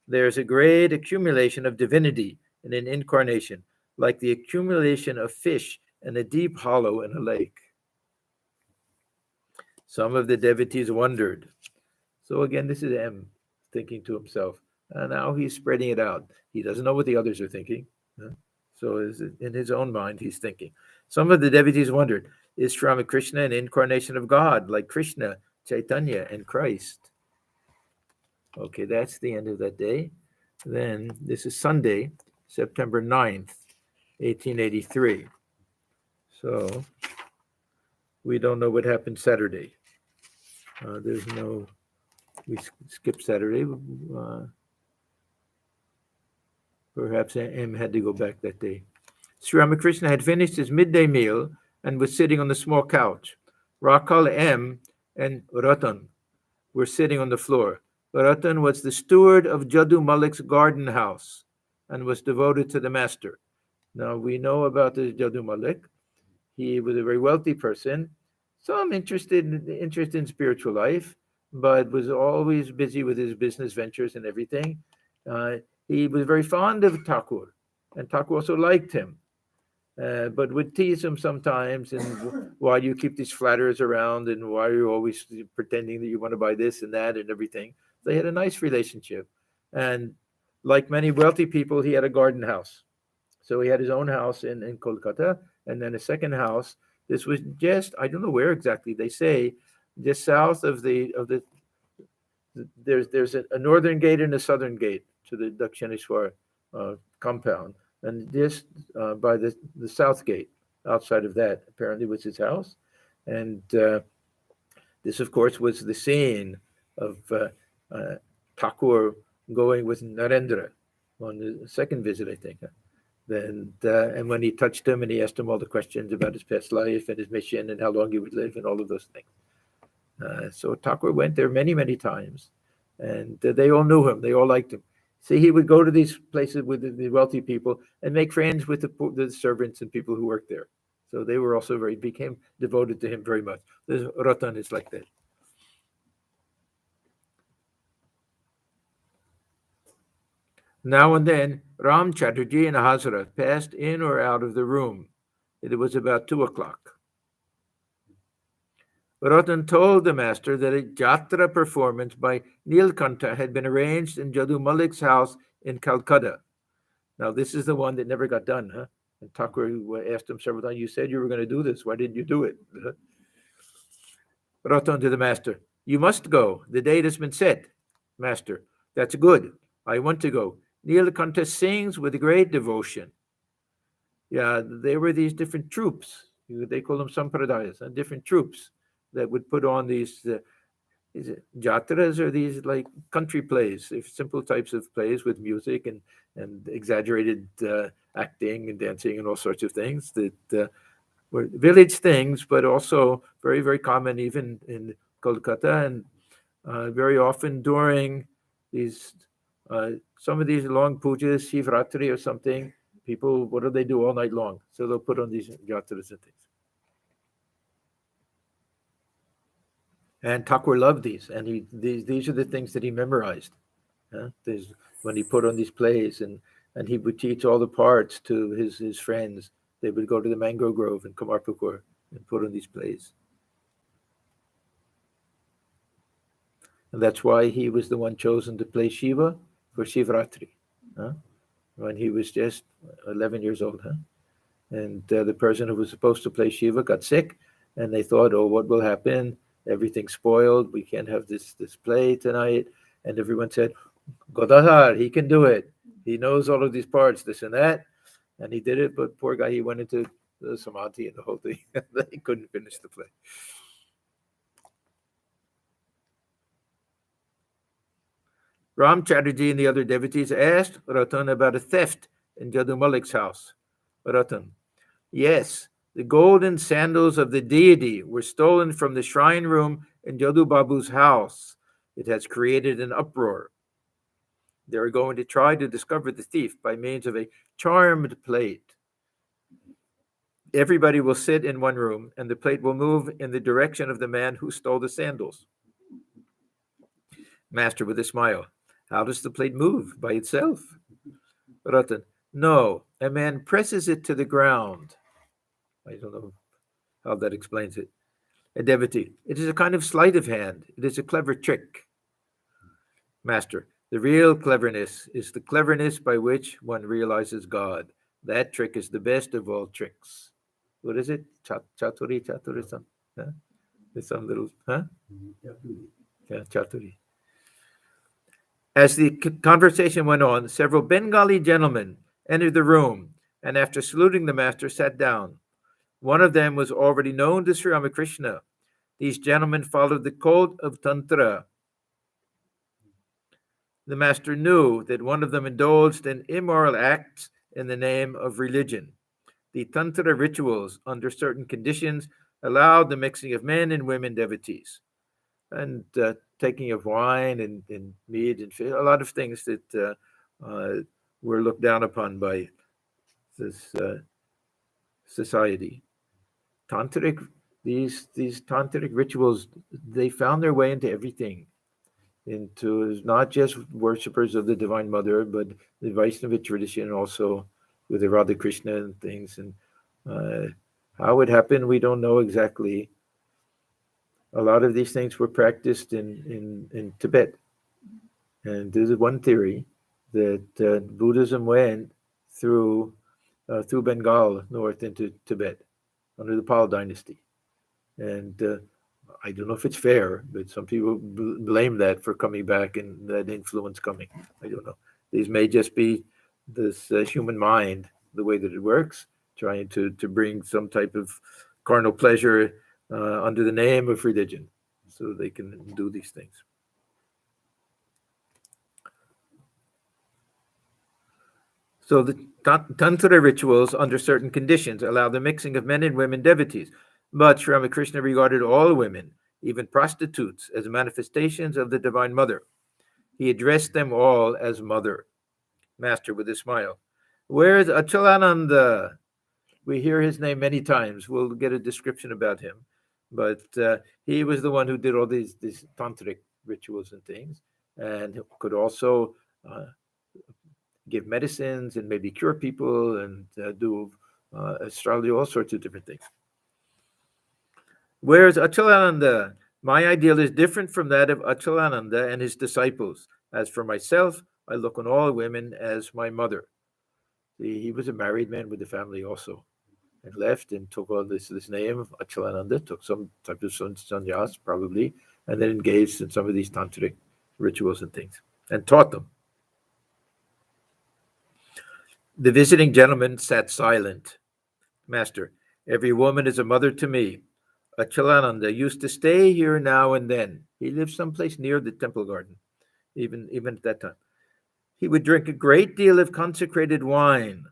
There's a great accumulation of divinity in an incarnation, like the accumulation of fish in a deep hollow in a lake. Some of the devotees wondered. So again, this is M thinking to himself. And now he's spreading it out. He doesn't know what the others are thinking. So in his own mind, he's thinking. Some of the devotees wondered, is Ramakrishna an incarnation of God, like Krishna, Chaitanya, and Christ? Okay, that's the end of that day. Then this is Sunday, September 9th, 1883. So we don't know what happened Saturday. There's no, we skipped Saturday. Perhaps M had to go back that day. Sri Ramakrishna had finished his midday meal and was sitting on the small couch. Rakal M and Ratan were sitting on the floor. Ratan was the steward of Jadu Malik's garden house and was devoted to the master. Now we know about the Jadu Malik. He was a very wealthy person, some interest in spiritual life, but was always busy with his business ventures and everything. He was very fond of Thakur, and Thakur also liked him, but would tease him sometimes. And why do you keep these flatterers around? And why are you always pretending that you want to buy this and that and everything? They had a nice relationship. And like many wealthy people, he had a garden house. So he had his own house in Calcutta, and then a second house. This was just, I don't know where exactly, they say, just south of there's a northern gate and a southern gate to the Dakshineshwar compound. And just by the south gate, outside of that, apparently was his house. And this, of course, was the scene of Thakur going with Narendra on the second visit, I think. And when he touched him and he asked him all the questions about his past life and his mission and how long he would live and all of those things. So Thakur went there many, many times, and they all knew him. They all liked him. See, he would go to these places with the wealthy people and make friends with the servants and people who worked there. So they were also became devoted to him very much. Ratan is like that. Now and then, Ram Chatterjee and Hazrat passed in or out of the room. It was about 2:00. Ratan told the master that a jatra performance by Nilkantha had been arranged in Jadu Malik's house in Calcutta. Now, this is the one that never got done, huh? And Thakur asked him several times, you said you were going to do this. Why didn't you do it? Ratan to the master, you must go. The date has been set. Master, that's good. I want to go. Nilkantha sings with great devotion. Yeah, there were these different troops. They call them sampradayas, different troops that would put on these is it jatras, or these like country plays, simple types of plays with music and exaggerated acting and dancing and all sorts of things that were village things, but also very, very common even in Kolkata, and very often during these some of these long pujas, Shivratri or something, people, what do they do all night long? So they'll put on these jatras and things. And Thakur loved these, and these are the things that he memorized. When he put on these plays, and he would teach all the parts to his friends. They would go to the mango grove in Kamarpukur and put on these plays. And that's why he was the one chosen to play Shiva for Shivratri, when he was just 11 years old. And the person who was supposed to play Shiva got sick, and they thought, oh, what will happen? Everything's spoiled. We can't have this play tonight. And everyone said, Godahar, he can do it. He knows all of these parts, this and that. And he did it, but poor guy, he went into the samadhi and the whole thing. He couldn't finish the play. Ram Chatterjee and the other devotees asked Ratan about a theft in Jadu Malik's house. Ratan, yes, The golden sandals of the deity were stolen from the shrine room in Jadu Babu's house. It has created an uproar. They are going to try to discover the thief by means of a charmed plate. Everybody will sit in one room, and the plate will move in the direction of the man who stole the sandals. Master with a smile. How does the plate move? By itself? Ratan. No, a man presses it to the ground. I don't know how that explains it. A devotee. It is a kind of sleight of hand. It is a clever trick. Master. The real cleverness is the cleverness by which one realizes God. That trick is the best of all tricks. What is it? Chaturi, some? Huh? There's some little, huh? Yeah, chaturi. As the conversation went on, several Bengali gentlemen entered the room and, after saluting the master, sat down. One of them was already known to Sri Ramakrishna. These gentlemen followed the code of Tantra. The master knew that one of them indulged in immoral acts in the name of religion. The Tantra rituals, under certain conditions, allowed the mixing of men and women devotees, and taking of wine and meat and fish, a lot of things that were looked down upon by this society. These tantric rituals, they found their way into everything, into not just worshippers of the Divine Mother, but the Vaishnava tradition also, with the Radha Krishna and things. And how it happened, we don't know exactly. A lot of these things were practiced in Tibet. And there's one theory that Buddhism went through Bengal north into Tibet under the Pal dynasty. And I don't know if it's fair, but some people blame that for coming back and that influence coming. I don't know. These may just be this human mind, the way that it works, trying to bring some type of carnal pleasure under the name of religion, so they can do these things. So the Tantra rituals, under certain conditions, allow the mixing of men and women devotees. But Sri Ramakrishna regarded all women, even prostitutes, as manifestations of the Divine Mother. He addressed them all as Mother. Master with a smile. Where is Achalananda? We hear his name many times. We'll get a description about him. But he was the one who did all these tantric rituals and things, and could also give medicines and maybe cure people and do astrology, all sorts of different things. Whereas Achalananda, my ideal is different from that of Achalananda and his disciples. As for myself, I look on all women as my mother. He was a married man with a family also, and left and took all this name of Achalananda, took some type of sannyas probably, and then engaged in some of these tantric rituals and things, and taught them. The visiting gentleman sat silent. Master, every woman is a mother to me. Achalananda used to stay here now and then. He lived someplace near the temple garden, even at that time. He would drink a great deal of consecrated wine.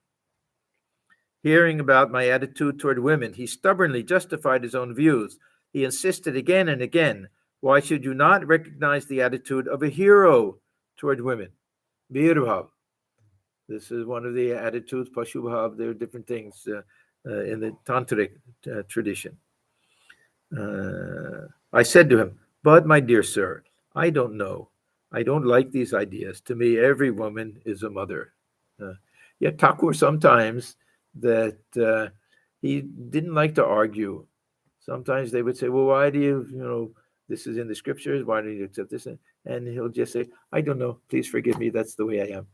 Hearing about my attitude toward women, he stubbornly justified his own views. He insisted again and again, why should you not recognize the attitude of a hero toward women? Birbhav. This is one of the attitudes, Pashubhav. There are different things in the tantric tradition. I said to him, but my dear sir, I don't know. I don't like these ideas. To me, every woman is a mother. Yet Thakur sometimes that he didn't like to argue. Sometimes they would say, well, why do you, this is in the scriptures, why do you accept this? And he'll just say, I don't know, please forgive me, that's the way I am.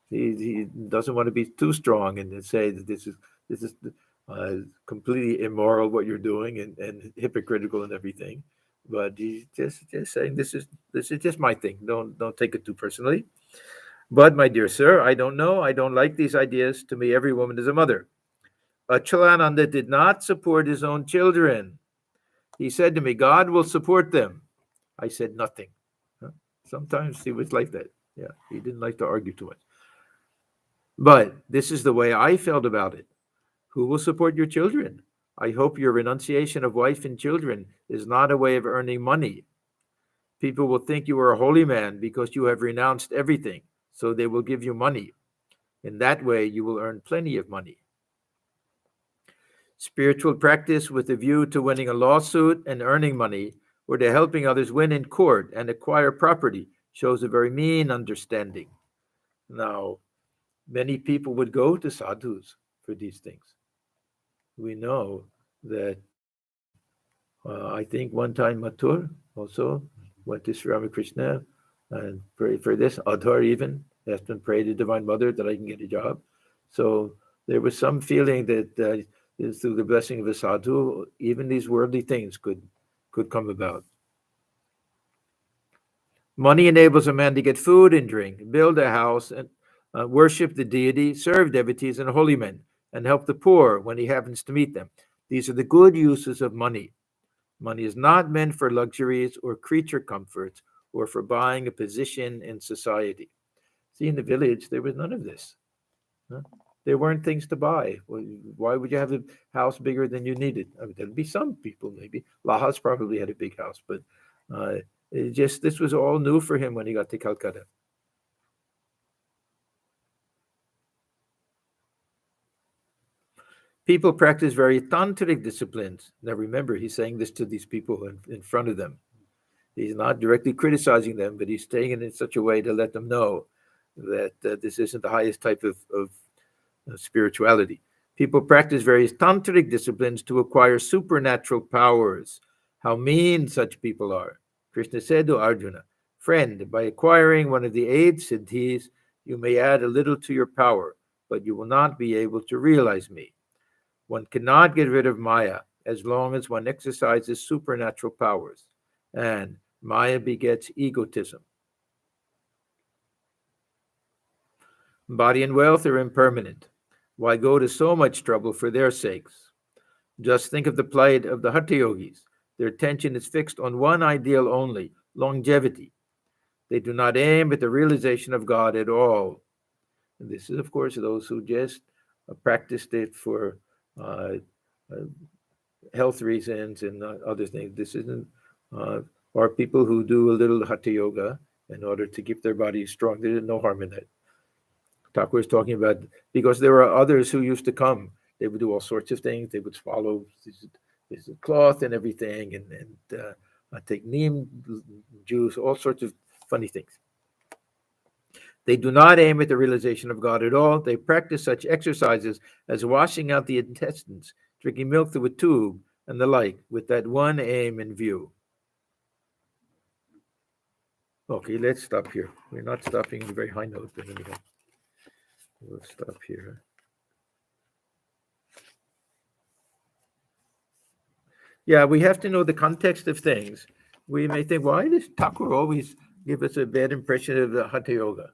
He doesn't want to be too strong and say that this is completely immoral what you're doing and hypocritical and everything. But he's just saying this is just my thing. Don't take it too personally. But my dear sir, I don't know. I don't like these ideas. To me, every woman is a mother. Achalananda did not support his own children. He said to me, God will support them. I said nothing. Sometimes he was like that. Yeah, he didn't like to argue too much. But this is the way I felt about it. Who will support your children? I hope your renunciation of wife and children is not a way of earning money. People will think you are a holy man because you have renounced everything, so they will give you money. In that way, you will earn plenty of money. Spiritual practice with a view to winning a lawsuit and earning money, or to helping others win in court and acquire property, shows a very mean understanding. Now, many people would go to sadhus for these things. We know that I think one time Mathur also went to Sri Ramakrishna and prayed for this. Adhar even asked him, pray to Divine Mother that I can get a job. So there was some feeling that through the blessing of a sadhu, even these worldly things could come about. Money enables a man to get food and drink, build a house, and worship the deity, serve devotees and holy men, and help the poor when he happens to meet them. These are the good uses of money. Money is not meant for luxuries or creature comforts or for buying a position in society. See, in the village, there was none of this. Huh? There weren't things to buy. Why would you have a house bigger than you needed? I mean, there'd be some people, maybe. Lahas probably had a big house, but this was all new for him when he got to Calcutta. People practice very tantric disciplines. Now remember, he's saying this to these people in front of them. He's not directly criticizing them, but he's saying it in such a way to let them know that this isn't the highest type of spirituality. People practice various tantric disciplines to acquire supernatural powers. How mean such people are. Krishna said to Arjuna, friend, by acquiring one of the 8 siddhis, you may add a little to your power, but you will not be able to realize me. One cannot get rid of Maya as long as one exercises supernatural powers, and Maya begets egotism. Body and wealth are impermanent. Why go to so much trouble for their sakes? Just think of the plight of the Hatha Yogis. Their attention is fixed on one ideal only, longevity. They do not aim at the realization of God at all. And this is, of course, those who just practiced it for health reasons and other things. This isn't, or people who do a little Hatha Yoga in order to keep their body strong. There's no harm in that. Thakur is talking about, because there are others who used to come. They would do all sorts of things. They would swallow this cloth and everything, and take neem juice, all sorts of funny things. They do not aim at the realization of God at all. They practice such exercises as washing out the intestines, drinking milk through a tube, and the like, with that one aim in view. Okay, let's stop here. We're not stopping at a very high note, but anyhow, we'll stop here. Yeah, we have to know the context of things. We may think, why does Thakur always give us a bad impression of the Hatha Yoga?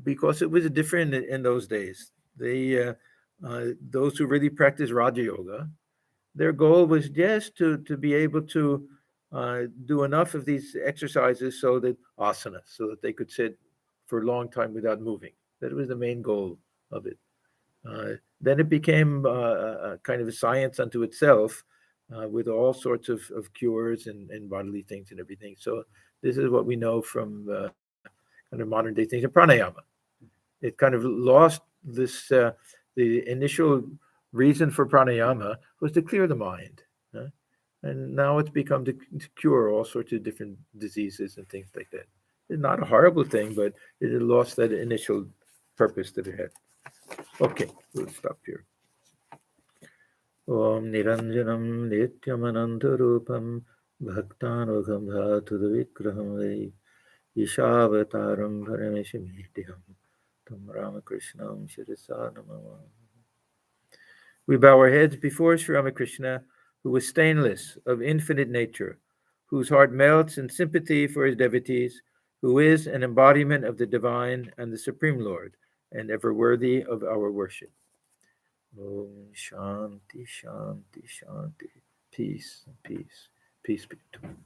Because it was different in those days. Those who really practiced Raja Yoga, their goal was just to be able to do enough of these exercises so that asana, so that they could sit for a long time without moving. That was the main goal of it. Then it became a kind of a science unto itself, with all sorts of cures and bodily things and everything. So this is what we know from kind of modern day things. And pranayama, it kind of lost this. The initial reason for pranayama was to clear the mind, and now it's become to cure all sorts of different diseases and things like that. It's not a horrible thing, but it had lost that initial purpose that it had. Okay, we'll stop here. Om Niranjanam Nityamanantarupam Bhaktanugham Dhatu Vikraham Vai Ishavataram Parameshamityam Tam Ramakrishnam Shirasa Namah. We bow our heads before Sri Ramakrishna, who was stainless, of infinite nature, whose heart melts in sympathy for his devotees, who is an embodiment of the divine and the Supreme Lord, and ever worthy of our worship. Om Shanti, Shanti, Shanti. Peace, peace, peace be to you.